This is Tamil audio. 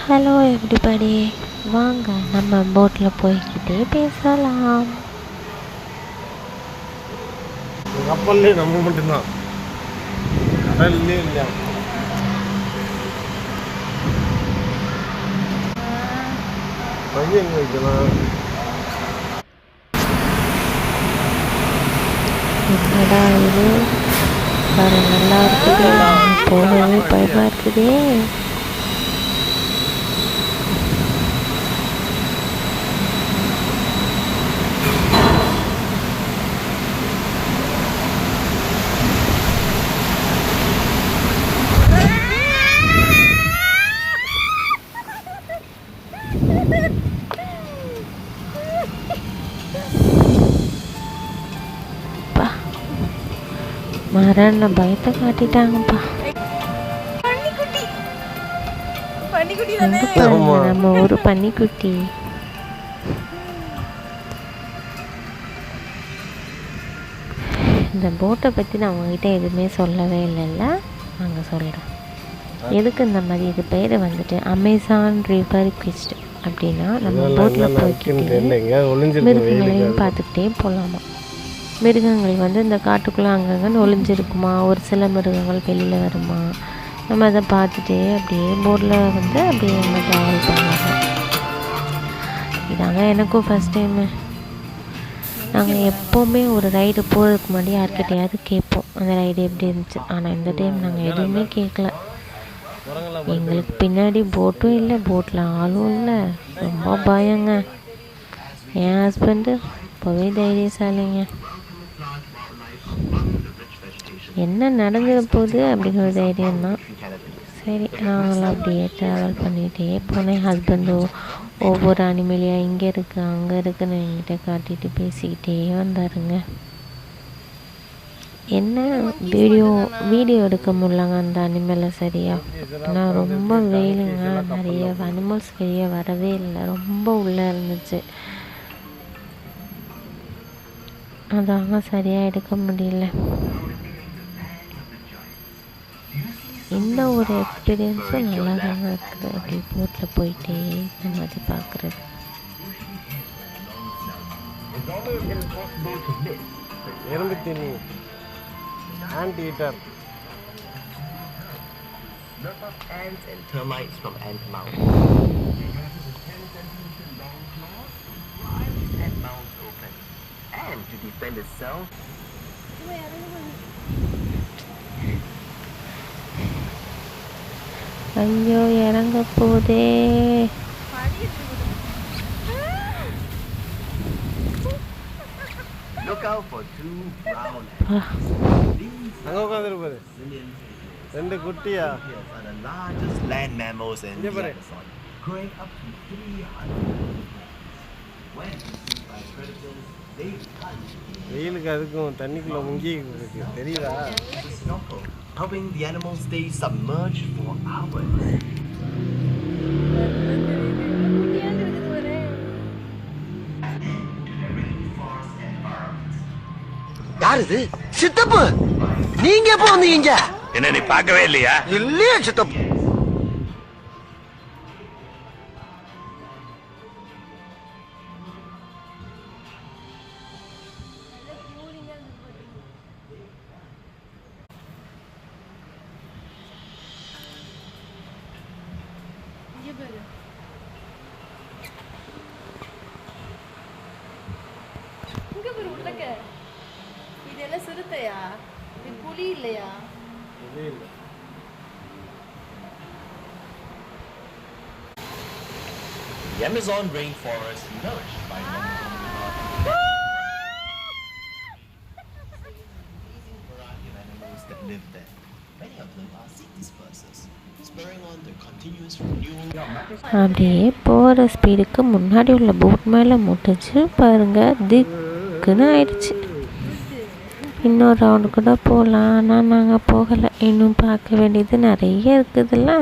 ஹலோ எவ்ரிபடி, வாங்க நம்ம போட்டில் போய்கிட்டே பேசலாம். கப்பல்லே நம்ம மட்டும்தான், கடல்லே இல்லையா? பையன் எங்கே வைக்கலாம்? என்னடா இது பாரு, நல்லா இருக்குது. போகவே பயமா இருக்குதே. மரண பயத்தை காட்டிட்டாங்கப்பா. நம்ம ஒரு பன்னிக்குட்டி. இந்த போட்டை பற்றி நான் உங்ககிட்ட எதுவுமே சொல்லவே இல்லைல்ல, நாங்கள் சொல்கிறேன். எதுக்கு இந்த மாதிரி இது பேர் வந்துட்டு அமேசான் ரிவர் குவிஸ்ட் அப்படின்னா, நம்ம போட்டில் போய்க்கிட்டு மிருகங்களையும் பார்த்துக்கிட்டே போகலாமா. மிருகங்கள் வந்து இந்த காட்டுக்குள்ளே அங்கங்கே ஒளிஞ்சிருக்குமா, ஒரு சில மிருகங்கள் வெளியில் வருமா, நம்ம அதை பார்த்துட்டே அப்படியே போட்டில் வந்து அப்படியே நம்ம ட்ராவல் பண்ணலாம். இதாங்க எனக்கும் ஃபஸ்ட் டைமு. நாங்கள் எப்போவுமே ஒரு ரைடு போகிறதுக்கு முன்னாடி யார்கிட்டையாவது கேட்போம் அந்த ரைடு எப்படி இருந்துச்சு. ஆனால் இந்த டைம் நாங்கள் எதுவுமே கேட்கல. எங்களுக்கு பின்னாடி போட்டும் இல்லை, போட்டில் ஆளும் இல்லை. ரொம்ப பயங்க. என் ஹஸ்பண்டு இப்போவே தைரியசாலிங்க. என்ன நடந்துட போகுது அப்படிங்கிற ஒரு தைரியம்தான். சரி, நாங்களும் அப்படியே ட்ராவல் பண்ணிகிட்டே போனேன். ஹஸ்பண்டு ஒவ்வொரு அனிமலியாக இங்கே இருக்குது அங்கே இருக்குன்னு என்கிட்ட காட்டிட்டு பேசிக்கிட்டே வந்தாருங்க. என்ன வீடியோ எடுக்க முடியலங்க அந்த அனிமலை சரியா. ஆனால் ரொம்ப வெயிலுங்க, நிறைய அனிமல்ஸ் வெளியே வரவே இல்லை, ரொம்ப உள்ளே இருந்துச்சு. அதாங்க சரியாக எடுக்க முடியல. இந்த ஒரு எக்ஸ்பீரியன்ஸும் நல்லா தாங்க இருக்குது. அப்படி போட்டில் போயிட்டே இந்த மாதிரி பார்க்குறது. எறும்பு தீனி, and eater. Ants and termites from ant mound. Ant mounds open. And to defend itself. ஐயோ, இறங்க போதே. Look out for two brown அங்கே உட்காந்துருப்பாரு ரெண்டு குட்டியா. are the largest land mammals in the Amazon, growing up to 300 meters. When pursued by predators, they hunt. வெயிலுக்கு அதுக்கும் தண்ணிக்குள்ளே முங்கி இருக்கு, தெரியுதா? Snorkel, helping the animals stay submerged for hours. யார் இது? சித்தப்பு, நீங்க எப்போ வந்தீங்க? என்ன நீ பார்க்கவே இல்லையா? இல்லையா சித்தப்பு? இதெல்லாம் சிறுத்தையா? இது புலி இல்லையா? The Amazon rainforest nourished by variety of animals that live there. Many of them are seed dispersers, spurring on the continuous renewal. அப்படியே போகிற ஸ்பீடுக்கு முன்னாடி உள்ள போட் மேலே முட்டுச்சு பாருங்க, திக்குன்னு ஆயிடுச்சு. இன்னொரு ரவுண்டு கூட போகலாம், ஆனால் நாங்கள் போகலை. இன்னும் பார்க்க வேண்டியது நிறைய இருக்குதுல்ல.